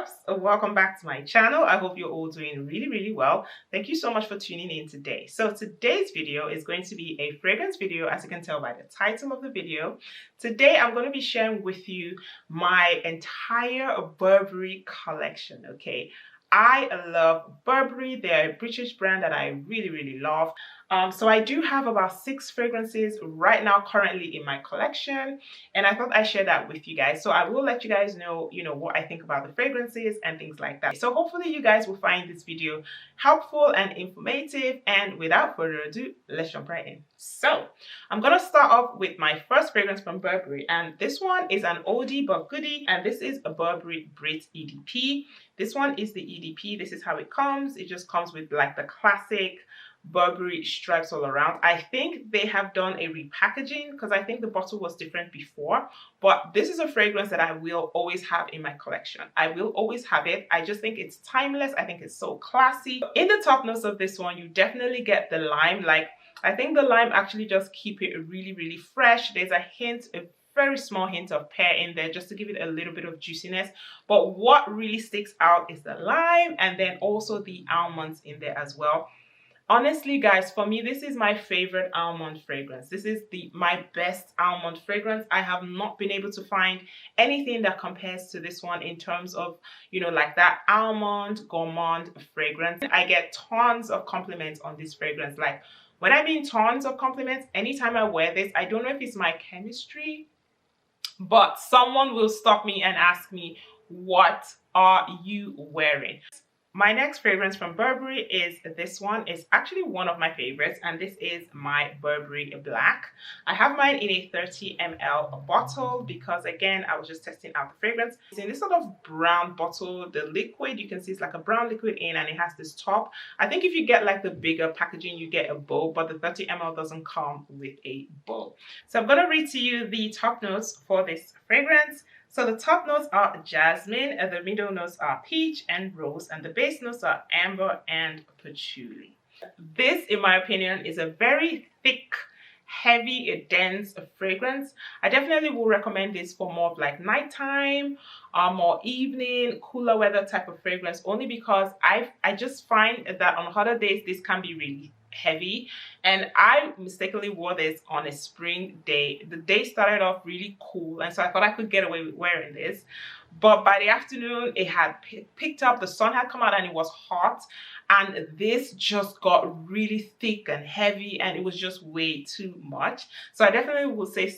loves, welcome back to my channel. I hope you're all doing really well. Thank you so much for tuning in today. So today's video is going to be a fragrance video, as you can tell by the title of the video. Today I'm going to be sharing with you my entire Burberry collection. Okay, I love Burberry. They're a British brand that I really love. So I do have about 6 fragrances right now currently in my collection, and I thought I'd share that with you guys. So I will let you guys know, what I think about the fragrances and things like that. So hopefully you guys will find this video helpful and informative, and without further ado, let's jump right in. So I'm gonna start off with my first fragrance from Burberry, and this one is an oldie but goodie, and this is a Burberry Brit EDP. This one is the EDP. This is how it comes. It just comes with like the classic Burberry stripes all around. I think they have done a repackaging because I think the bottle was different before, but this is a fragrance that I will always have in my collection. I will always have it. I just think it's timeless. I think it's so classy. In the top notes of this one, you definitely get the lime. Like, I think the lime actually just keep it really fresh. There's a hint, a very small hint of pear in there just to give it a little bit of juiciness, but what really sticks out is the lime and then also the almonds in there as well. Honestly, guys, for me, this is my favorite almond fragrance. This is my best almond fragrance. I have not been able to find anything that compares to this one in terms of, like that almond gourmand fragrance. I get tons of compliments on this fragrance. Like, when I mean tons of compliments, anytime I wear this, I don't know if it's my chemistry, but someone will stop me and ask me, what are you wearing? My next fragrance from Burberry is this one. It's actually one of my favorites, and this is my Burberry Black. I have mine in a 30 ml bottle because, again, I was just testing out the fragrance. It's in this sort of brown bottle. The liquid, you can see it's like a brown liquid in, and it has this top. I think if you get like the bigger packaging, you get a bow, but the 30 ml doesn't come with a bow. So I'm going to read to you the top notes for this fragrance. So the top notes are jasmine, and the middle notes are peach and rose, and the base notes are amber and patchouli. This, in my opinion, is a very thick, heavy, dense fragrance. I definitely will recommend this for more of like nighttime, more evening, cooler weather type of fragrance, only because I just find that on hotter days, this can be really heavy, and I mistakenly wore this on a spring day. The day started off really cool, and so I thought I could get away with wearing this, but by the afternoon it had picked up, the sun had come out, and it was hot, and this just got really thick and heavy, and it was just way too much. So I definitely would say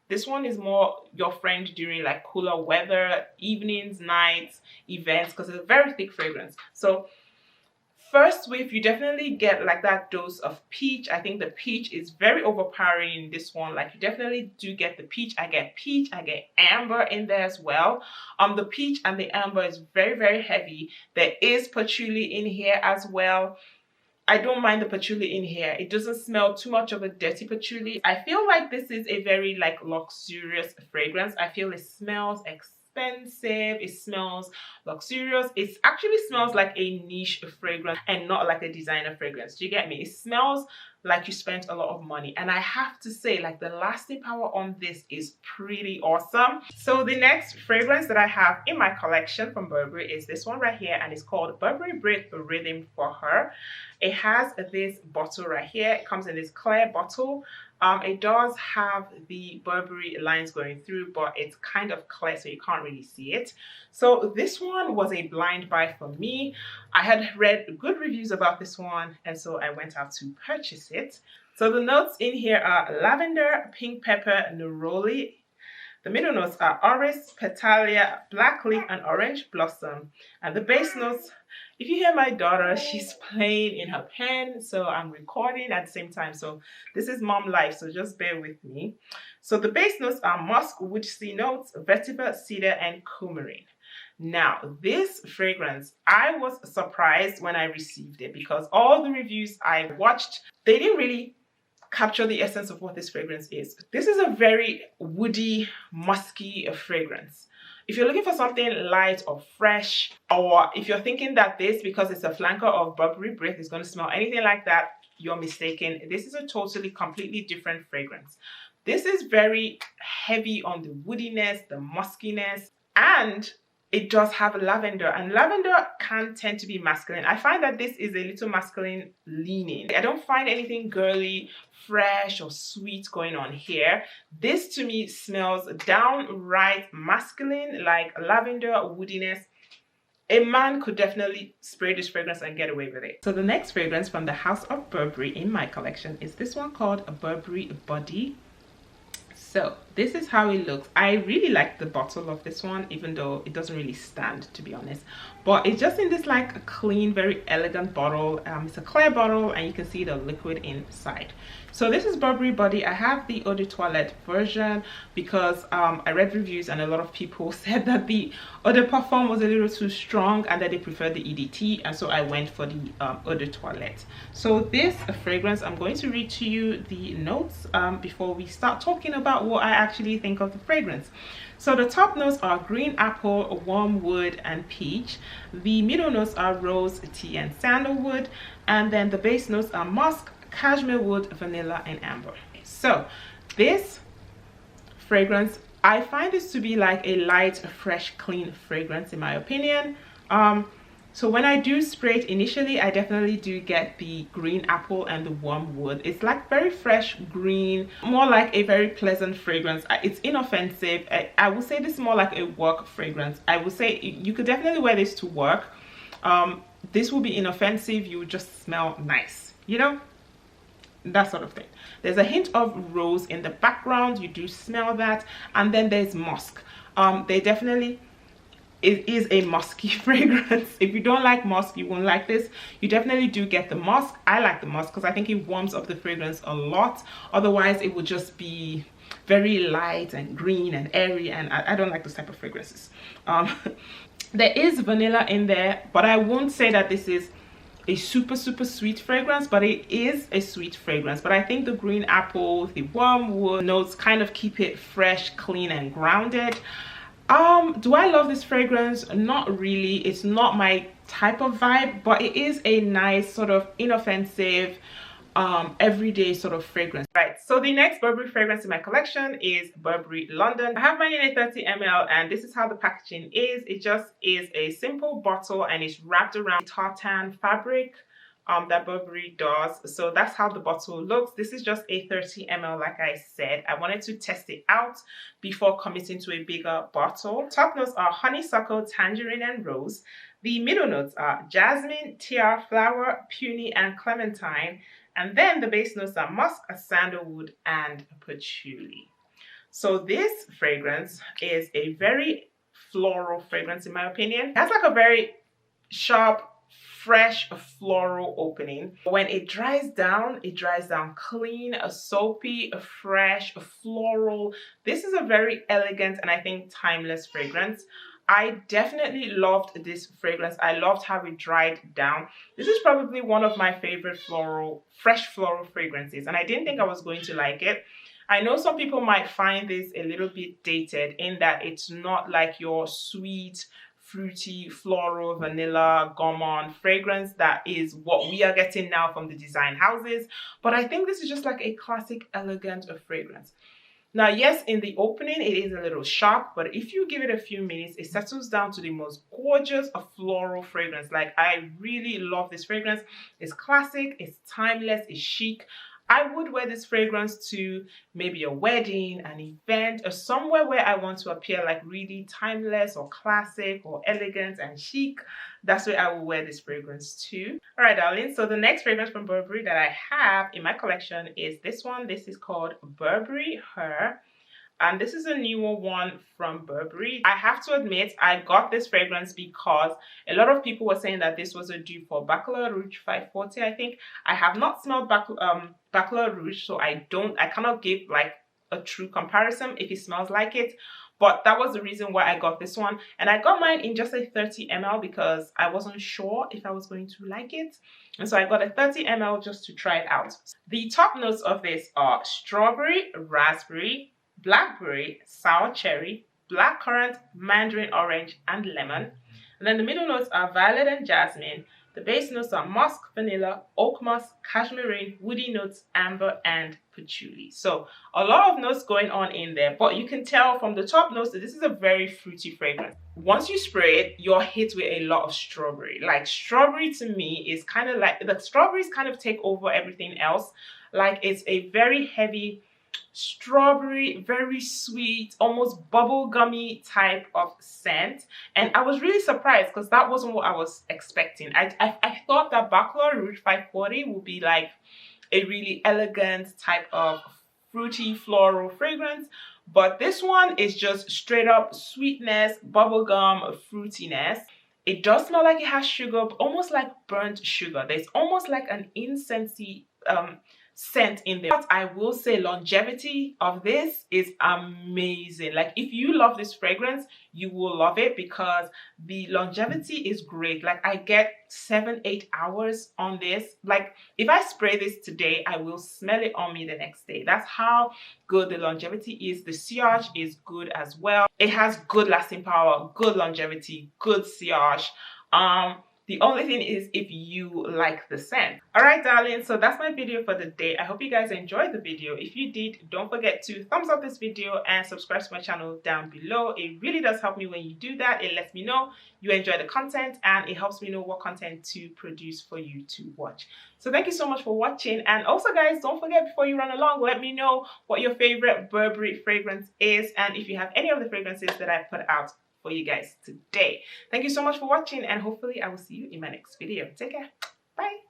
this one is more your friend during like cooler weather, evenings, nights, events, because it's a very thick fragrance. So first whiff, you definitely get like that dose of peach. I think the peach is very overpowering in this one. Like, you definitely do get the peach. I get amber in there as well. The peach and the amber is very heavy. There is patchouli in here as well. I don't mind the patchouli in here. It doesn't smell too much of a dirty patchouli. I feel like this is a very like luxurious fragrance. I feel it smells expensive, it smells luxurious. It actually smells like a niche fragrance and not like a designer fragrance. Do you get me? It smells like you spent a lot of money, and I have to say, like, the lasting power on this is pretty awesome. So the next fragrance that I have in my collection from Burberry is this one right here, and it's called Burberry Brit Rhythm for Her. It has this bottle right here. It comes in this clear bottle. It does have the Burberry lines going through, but it's kind of clear, so you can't really see it. So this one was a blind buy for me. I had read good reviews about this one, and so I went out to purchase it. So the notes in here are lavender, pink pepper, neroli. The middle notes are orris, petalia, black leaf, and orange blossom. And the base notes, if you hear my daughter, she's playing in her pen, so I'm recording at the same time. So this is mom life, so just bear with me. So the base notes are musk, woodsy notes, vetiver, cedar, and coumarin. Now, this fragrance, I was surprised when I received it because all the reviews I watched, they didn't really capture the essence of what this fragrance is. This is a very woody, musky fragrance. If you're looking for something light or fresh, or if you're thinking that this, because it's a flanker of Burberry Brit, is going to smell anything like that, you're mistaken. This is a totally, completely different fragrance. This is very heavy on the woodiness, the muskiness, and it does have lavender, and lavender can tend to be masculine. I find that this is a little masculine leaning. I don't find anything girly, fresh or sweet going on here. This to me smells downright masculine, like lavender, woodiness. A man could definitely spray this fragrance and get away with it. So the next fragrance from the house of Burberry in my collection is this one called Burberry Body. So this is how it looks. I really like the bottle of this one, even though it doesn't really stand, to be honest. But it's just in this like a clean, very elegant bottle. It's a clear bottle and you can see the liquid inside. So this is Burberry Body. I have the Eau de Toilette version because I read reviews and a lot of people said that the Eau de Parfum was a little too strong and that they preferred the EDT, and so I went for the Eau de Toilette. So this fragrance, I'm going to read to you the notes before we start talking about what I actually think of the fragrance. So the top notes are green apple, warm wood, and peach. The middle notes are rose, tea, and sandalwood. And then the base notes are musk, cashmere wood, vanilla, and amber. So this fragrance, I find this to be like a light, fresh, clean fragrance in my opinion. So when I do spray it initially, I definitely do get the green apple and the warm wood. It's like very fresh green, more like a very pleasant fragrance. It's inoffensive. I would say this is more like a work fragrance. I would say you could definitely wear this to work. This will be inoffensive. You would just smell nice, you know, that sort of thing. There's a hint of rose in the background. You do smell that. And then there's musk. They definitely... It is a musky fragrance. If you don't like musk, you won't like this. You definitely do get the musk. I like the musk because I think it warms up the fragrance a lot. Otherwise, it would just be very light and green and airy, and I don't like those type of fragrances. There is vanilla in there, but I won't say that this is a super sweet fragrance, but it is a sweet fragrance. But I think the green apple, the warm wood notes kind of keep it fresh, clean, and grounded. Do I love this fragrance? Not really. It's not my type of vibe, but it is a nice sort of inoffensive everyday sort of fragrance. Right, so the next Burberry fragrance in my collection is Burberry London. I have mine in a 30 ml, and this is how the packaging is. It just is a simple bottle and it's wrapped around tartan fabric that Burberry does. So that's how the bottle looks. This is just a 30 ml, like I said. I wanted to test it out before committing to a bigger bottle. Top notes are honeysuckle, tangerine, and rose. The middle notes are jasmine, tiara flower, peony, and clementine. And then the base notes are musk, sandalwood, and patchouli. So this fragrance is a very floral fragrance in my opinion. It has like a very sharp, fresh floral opening. When it dries down clean, soapy, fresh, floral. This is a very elegant and I think timeless fragrance. I definitely loved this fragrance. I loved how it dried down. This is probably one of my favorite fresh floral fragrances, and I didn't think I was going to like it. I know some people might find this a little bit dated in that it's not like your sweet, fruity, floral, vanilla, gourmand fragrance that is what we are getting now from the design houses. But I think this is just like a classic, elegant fragrance. Now, yes, in the opening, it is a little sharp, but if you give it a few minutes, it settles down to the most gorgeous floral fragrance. Like, I really love this fragrance. It's classic, it's timeless, it's chic. I would wear this fragrance to maybe a wedding, an event, or somewhere where I want to appear like really timeless or classic or elegant and chic. That's where I will wear this fragrance to. All right, darling. So the next fragrance from Burberry that I have in my collection is this one. This is called Burberry Her. And this is a newer one from Burberry. I have to admit, I got this fragrance because a lot of people were saying that this was a dupe for Baccarat Rouge 540, I think. I have not smelled Baccarat Rouge, so I cannot give like a true comparison if it smells like it. But that was the reason why I got this one. And I got mine in just a 30 ml because I wasn't sure if I was going to like it. And so I got a 30 ml just to try it out. The top notes of this are strawberry, raspberry, blackberry, sour cherry, blackcurrant, mandarin orange, and lemon. And then the middle notes are violet and jasmine, The base notes are musk, vanilla, oak moss, cashmere, woody notes, amber, and patchouli. So a lot of notes going on in there, but you can tell from the top notes that this is a very fruity fragrance. Once you spray it, you're hit with a lot of strawberry. Like, strawberry to me is kind of like, the strawberries kind of take over everything else. Like, it's a very heavy strawberry, very sweet, almost bubblegummy type of scent. And I was really surprised because that wasn't what I was expecting. I thought that Bachelor Rouge 540 would be like a really elegant type of fruity floral fragrance, but this one is just straight up sweetness, bubblegum fruitiness. It does smell like it has sugar, almost like burnt sugar. There's almost like an incensey scent in there. But I will say longevity of this is amazing. Like, if you love this fragrance, you will love it because the longevity is great. Like, I get 7-8 hours on this. Like, if I spray this today, I will smell it on me the next day. That's how good the longevity is. The sillage is good as well. It has good lasting power, good longevity, good sillage. The only thing is if you like the scent. Alright, darling, so that's my video for the day. I hope you guys enjoyed the video. If you did, don't forget to thumbs up this video and subscribe to my channel down below. It really does help me when you do that. It lets me know you enjoy the content and it helps me know what content to produce for you to watch. So thank you so much for watching. And also, guys, don't forget, before you run along, let me know what your favorite Burberry fragrance is and if you have any of the fragrances that I put out for you guys today. Thank you so much for watching, and hopefully I will see you in my next video. Take care. Bye.